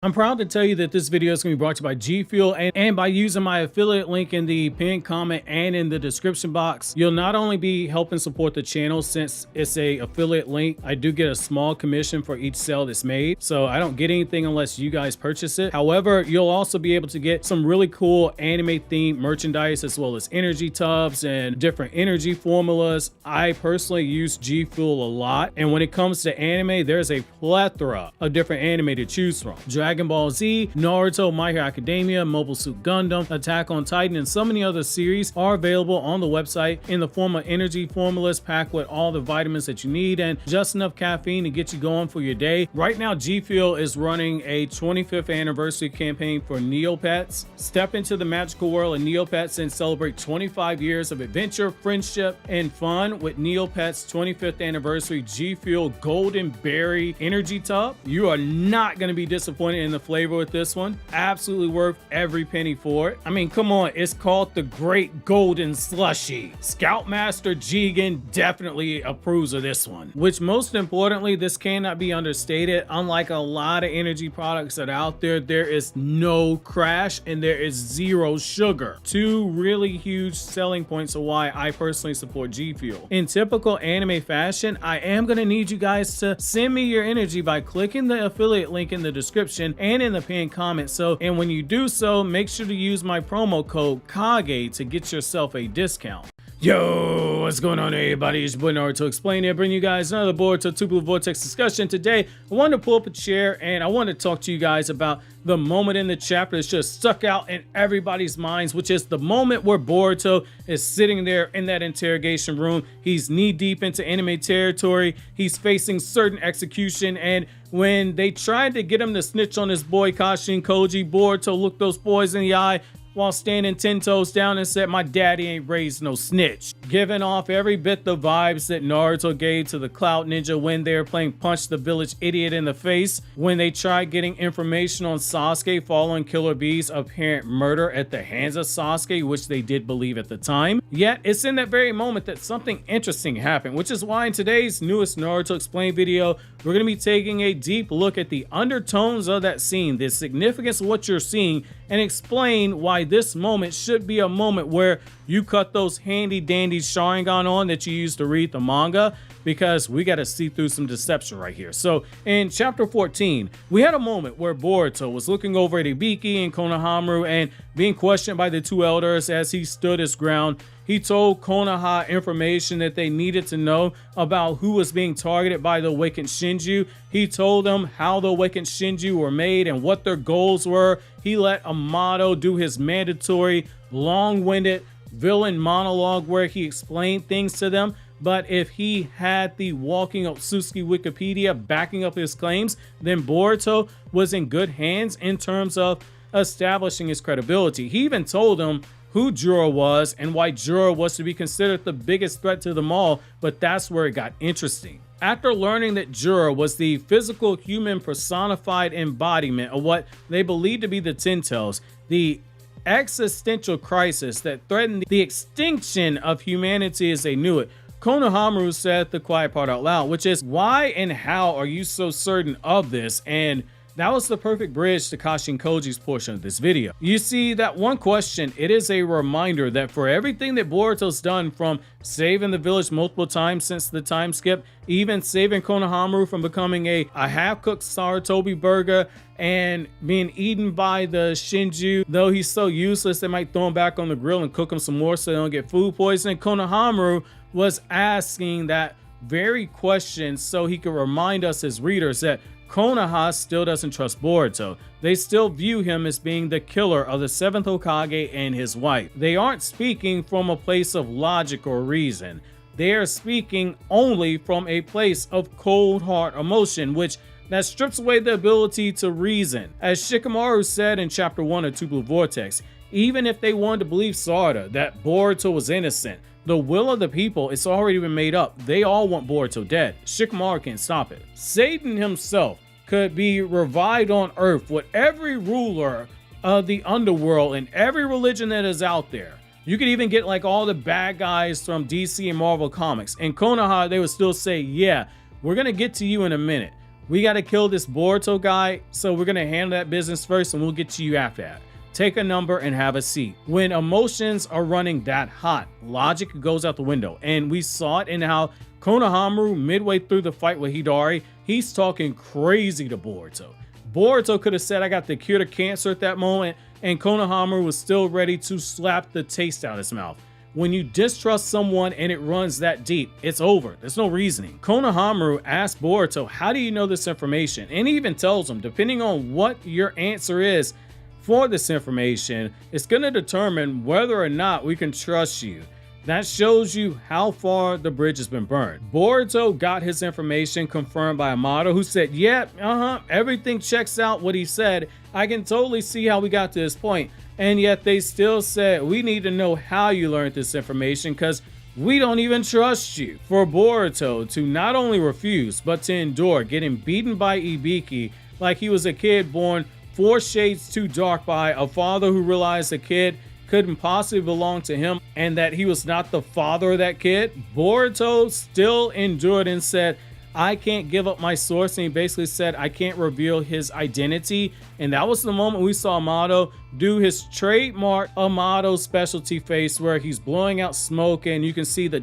I'm proud to tell you that this video is going to be brought to you by Gfuel, and by using my affiliate link in the pinned comment and in the description box, you'll not only be helping support the channel since it's a affiliate link. I do get a small commission for each sale that's made, so I don't get anything unless you guys purchase it. However, you'll also be able to get some really cool anime themed merchandise as well as energy tubs and different energy formulas. I personally use Gfuel a lot, and when it comes to anime, there's a plethora of different anime to choose from. Dragon Ball Z, Naruto, My Hero Academia, Mobile Suit Gundam, Attack on Titan, and so many other series are available on the website in the form of energy formulas packed with all the vitamins that you need and just enough caffeine to get you going for your day. Right now, Gfuel is running a 25th anniversary campaign for Neopets. Step into the magical world of Neopets and celebrate 25 years of adventure, friendship, and fun with Neopets' 25th anniversary Gfuel Golden Berry Energy Tub. You are not going to be disappointed in the flavor with this one. Absolutely worth every penny for it. I mean, come on, it's called the Great Golden Slushy. Scoutmaster Jigen definitely approves of this one. Which, most importantly, this cannot be understated. Unlike a lot of energy products that are out there, there is no crash and there is zero sugar. Two really huge selling points of why I personally support Gfuel. In typical anime fashion, I am going to need you guys to send me your energy by clicking the affiliate link in the description and in the pinned comment. And when you do so, make sure to use my promo code KAGE to get yourself a discount. Yo, what's going on, everybody? It's your boy Naruto Explain here, bringing you guys another Boruto 2 Blue Vortex discussion. Today, I wanted to pull up a chair and I want to talk to you guys about the moment in the chapter that's just stuck out in everybody's minds, which is the moment where Boruto is sitting there in that interrogation room. He's knee deep into enemy territory. He's facing certain execution, and when they tried to get him to snitch on his boy Kashin Koji, Boruto looked those boys in the eye while standing 10 toes down and said, "My daddy ain't raised no snitch," giving off every bit the vibes that Naruto gave to the Cloud Ninja when they were playing Punch the Village Idiot in the face when they tried getting information on Sasuke following Killer Bee's apparent murder at the hands of Sasuke, which they did believe at the time. Yet it's in that very moment that something interesting happened, which is why in today's newest Naruto Explain video, we're going to be taking a deep look at the undertones of that scene, the significance of what you're seeing, and explain why this moment should be a moment where you cut those handy dandy Sharingan on that you used to read the manga, because we got to see through some deception right here. So in chapter 14, we had a moment where Boruto was looking over at Ibiki and Konoha and being questioned by the two elders as he stood his ground. He told Konoha information that they needed to know about who was being targeted by the awakened Shinju. He told them how the awakened Shinju were made and what their goals were. He let Amado do his mandatory, long-winded villain monologue where he explained things to them. But if he had the walking Otsutsuki Wikipedia backing up his claims, then Boruto was in good hands in terms of establishing his credibility. He even told him who Jura was and why Jura was to be considered the biggest threat to them all, but that's where it got interesting. After learning that Jura was the physical human personified embodiment of what they believed to be the Ten Tails, the existential crisis that threatened the extinction of humanity as they knew it, Konoha said the quiet part out loud, which is, why and how are you so certain of this? And that was the perfect bridge to Kashin Koji's portion of this video. You see, that one question, it is a reminder that for everything that Boruto's done, from saving the village multiple times since the time skip, even saving Konoha from becoming a half-cooked Sarutobi burger and being eaten by the Shinju, though he's so useless they might throw him back on the grill and cook him some more so they don't get food poisoning. Konoha was asking that very question so he could remind us as readers that Konoha still doesn't trust Boruto. They still view him as being the killer of the 7th Hokage and his wife. They aren't speaking from a place of logic or reason. They are speaking only from a place of cold heart emotion, which that strips away the ability to reason. As Shikamaru said in chapter 1 of 2 Blue Vortex, even if they wanted to believe Sarada that Boruto was innocent, the will of the people, it's already been made up. They all want Boruto dead. Shikamaru can't stop it. Satan himself could be revived on Earth with every ruler of the underworld and every religion that is out there. You could even get like all the bad guys from DC and Marvel Comics. And Konoha, they would still say, yeah, we're going to get to you in a minute. We got to kill this Boruto guy, so we're going to handle that business first and we'll get to you after that. Take a number and have a seat. When emotions are running that hot, logic goes out the window. And we saw it in how Konoha, midway through the fight with Hidari, he's talking crazy to Boruto. Boruto could have said, I got the cure to cancer at that moment, and Konoha was still ready to slap the taste out of his mouth. When you distrust someone and it runs that deep, it's over. There's no reasoning. Konoha asks Boruto, how do you know this information? And he even tells him, depending on what your answer is for this information, it's going to determine whether or not we can trust you. That shows you how far the bridge has been burned. Boruto got his information confirmed by Amado, who said, yeah, everything checks out what he said. I can totally see how we got to this point. And yet they still said, we need to know how you learned this information because we don't even trust you. For Boruto to not only refuse, but to endure getting beaten by Ibiki like he was a kid born 4 shades too dark by a father who realized the kid couldn't possibly belong to him and that he was not the father of that kid, Boruto still endured and said, I can't give up my source. And he basically said, I can't reveal his identity. And that was the moment we saw Amado do his trademark Amado specialty face where he's blowing out smoke and you can see the ...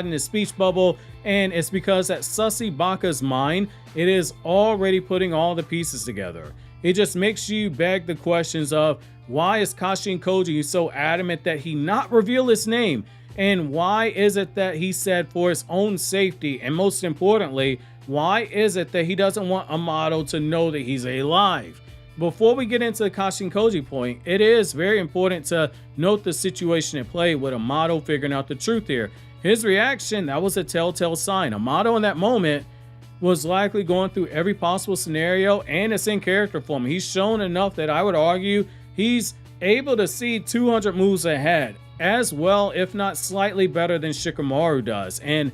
in his speech bubble. And it's because at Sussy Baka's mind, it is already putting all the pieces together. It just makes you beg the questions of, why is Kashin Koji so adamant that he not reveal his name? And why is it that he said for his own safety? And most importantly, why is it that he doesn't want Amado to know that he's alive? Before we get into the Kashin Koji point, it is very important to note the situation at play with Amado figuring out the truth here. His reaction, that was a telltale sign. Amado in that moment was likely going through every possible scenario, and it's in character for him. He's shown enough that I would argue he's able to see 200 moves ahead as well, if not slightly better than Shikamaru does. And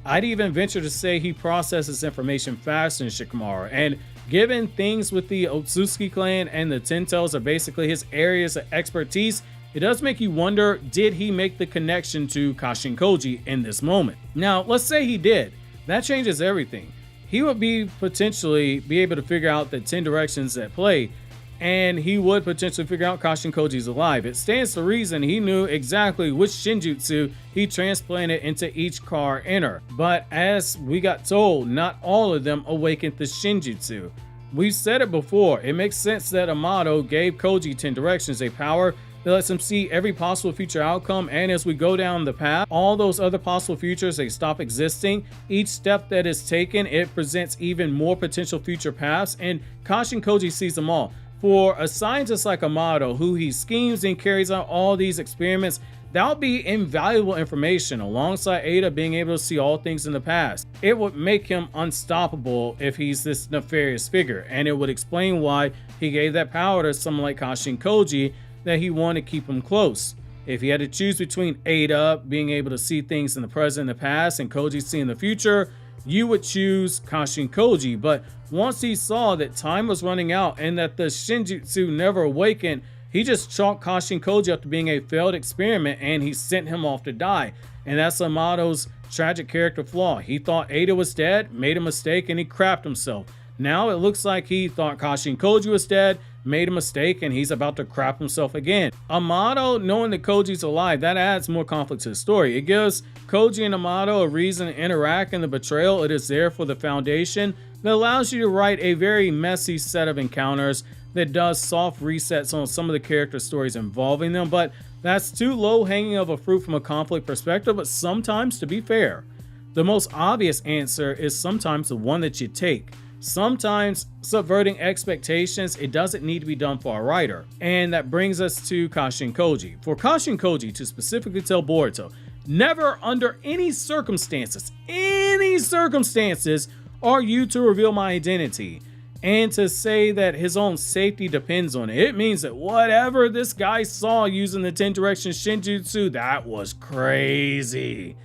I'd even venture to say he processes information faster than Shikamaru. And given things with the Otsutsuki clan and the Ten-Tails are basically his areas of expertise, it does make you wonder, did he make the connection to Kashin Koji in this moment? Now, let's say he did. That changes everything. He would potentially be able to figure out the 10 directions at play, and he would potentially figure out Kashin Koji's alive. It stands to reason he knew exactly which Shinjutsu he transplanted into each car inner. But as we got told, not all of them awakened the Shinjutsu. We've said it before, it makes sense that Amado gave Koji 10 directions, a power that lets him see every possible future outcome, and as we go down the path, all those other possible futures, they stop existing. Each step that is taken, it presents even more potential future paths, and Kashin Koji sees them all. For a scientist like Amado, who he schemes and carries out all these experiments, that would be invaluable information alongside Ada being able to see all things in the past. It would make him unstoppable if he's this nefarious figure, and it would explain why he gave that power to someone like Kashin Koji, that he wanted to keep him close. If he had to choose between Ada being able to see things in the present and the past and Koji seeing the future, you would choose Kashin Koji. But once he saw that time was running out and that the Shinjutsu never awakened, he just chalked Kashin Koji up to being a failed experiment and he sent him off to die. And that's Amado's tragic character flaw. He thought Ada was dead, made a mistake, and he crapped himself. Now it looks like he thought Kashin Koji was dead, made a mistake, and he's about to crap himself again. Amado knowing that Koji's alive, that adds more conflict to the story. It gives Koji and Amado a reason to interact in the betrayal. It is there for the foundation that allows you to write a very messy set of encounters that does soft resets on some of the character stories involving them, but that's too low hanging of a fruit from a conflict perspective. But sometimes, to be fair, the most obvious answer is sometimes the one that you take. Sometimes subverting expectations, it doesn't need to be done for a writer. And that brings us to Kashin Koji. For Kashin Koji to specifically tell Boruto, never under any circumstances are you to reveal my identity. And to say that his own safety depends on it. It means that whatever this guy saw using the 10 directions Shinjutsu, that was crazy.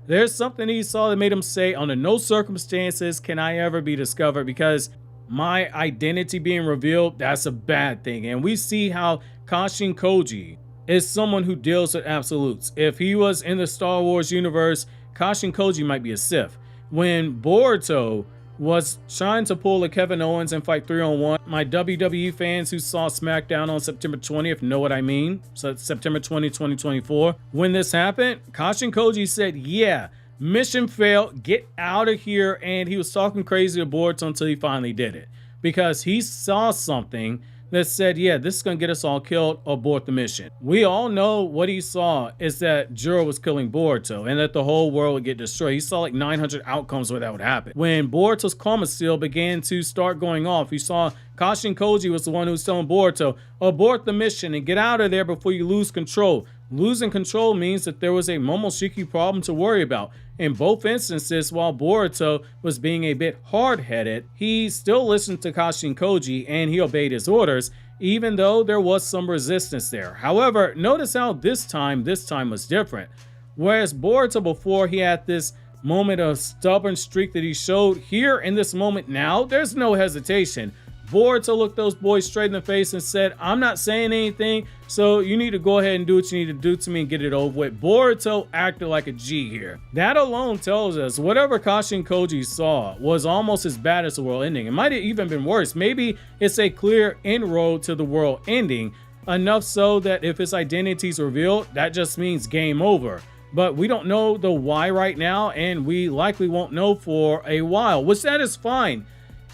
There's something he saw that made him say, under no circumstances can I ever be discovered, because my identity being revealed, that's a bad thing. And we see how Kashin Koji is someone who deals with absolutes. If he was in the Star Wars universe, Kashin Koji might be a Sith. When Boruto was trying to pull a Kevin Owens and fight 3-on-1. My WWE fans who saw SmackDown on September 20th know what I mean. So September 20, 2024. When this happened, Kashin Koji said, yeah, mission failed, get out of here. And he was talking crazy to Boruto until he finally did it. Because he saw something that said, yeah, this is going to get us all killed, abort the mission. We all know what he saw is that Jura was killing Boruto and that the whole world would get destroyed. He saw like 900 outcomes where that would happen. When Boruto's karma seal began to start going off, he saw Kashin Koji was the one who was telling Boruto, abort the mission and get out of there before you lose control. Losing control means that there was a Momoshiki problem to worry about. In both instances, while Boruto was being a bit hard-headed, he still listened to Kashin Koji and he obeyed his orders, even though there was some resistance there. However, notice how this time was different. Whereas Boruto before, he had this moment of stubborn streak that he showed, here in this moment now, there's no hesitation. Boruto looked those boys straight in the face and said, I'm not saying anything, so you need to go ahead and do what you need to do to me and get it over with. Boruto acted like a G here. That alone tells us whatever Kashin Koji saw was almost as bad as the world ending. It might have even been worse. Maybe it's a clear inroad to the world ending, enough so that if his identity is revealed, that just means game over. But we don't know the why right now, and we likely won't know for a while, which that is fine.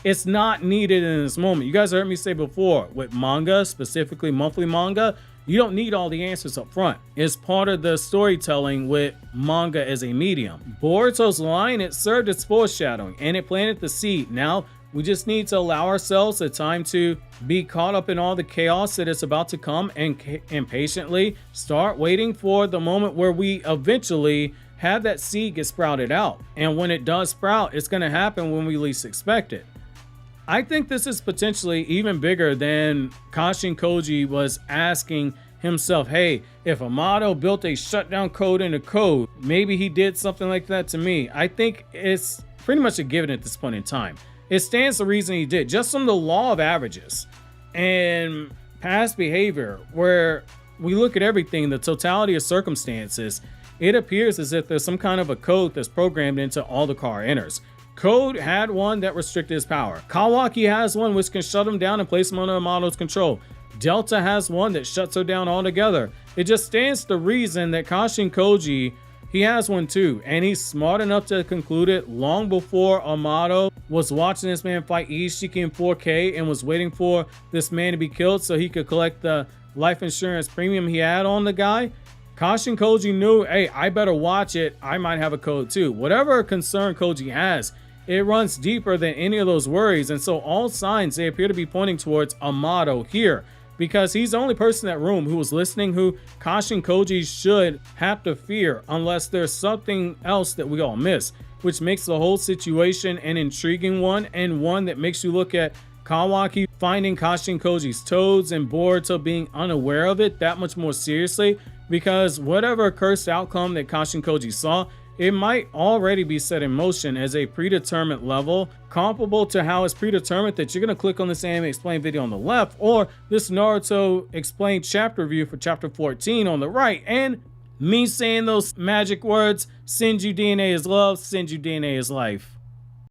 It's not needed in this moment. You guys heard me say before, with manga, specifically monthly manga, you don't need all the answers up front. It's part of the storytelling with manga as a medium. Boruto's line, it served its foreshadowing and it planted the seed. Now, we just need to allow ourselves the time to be caught up in all the chaos that is about to come and patiently start waiting for the moment where we eventually have that seed get sprouted out. And when it does sprout, it's gonna happen when we least expect it. I think this is potentially even bigger than Kashin Koji was asking himself, hey, if Amado built a shutdown code in the code, maybe he did something like that to me. I think it's pretty much a given at this point in time. It stands to reason he did, just from the law of averages and past behavior, where we look at everything, the totality of circumstances, it appears as if there's some kind of a code that's programmed into all the car enters. Code had one that restricted his power. Kawaki has one which can shut him down and place him under Amado's control. Delta has one that shuts her down altogether. It just stands to reason that Kashin Koji, he has one too, and he's smart enough to conclude it long before Amado was watching this man fight Ishiki in 4K and was waiting for this man to be killed so he could collect the life insurance premium he had on the guy. Kashin Koji knew, hey, I better watch it. I might have a code too. Whatever concern Koji has, it runs deeper than any of those worries. And so all signs, they appear to be pointing towards Amado here, because he's the only person in that room who was listening who Kashin Koji should have to fear, unless there's something else that we all miss, which makes the whole situation an intriguing one, and one that makes you look at Kawaki finding Kashin Koji's toads and Boruto being unaware of it that much more seriously, because whatever cursed outcome that Kashin Koji saw, it might already be set in motion as a predetermined level, comparable to how it's predetermined that you're going to click on this anime explain video on the left, or this Naruto explained chapter review for chapter 14 on the right, and me saying those magic words, Shinju DNA is love, Shinju DNA is life.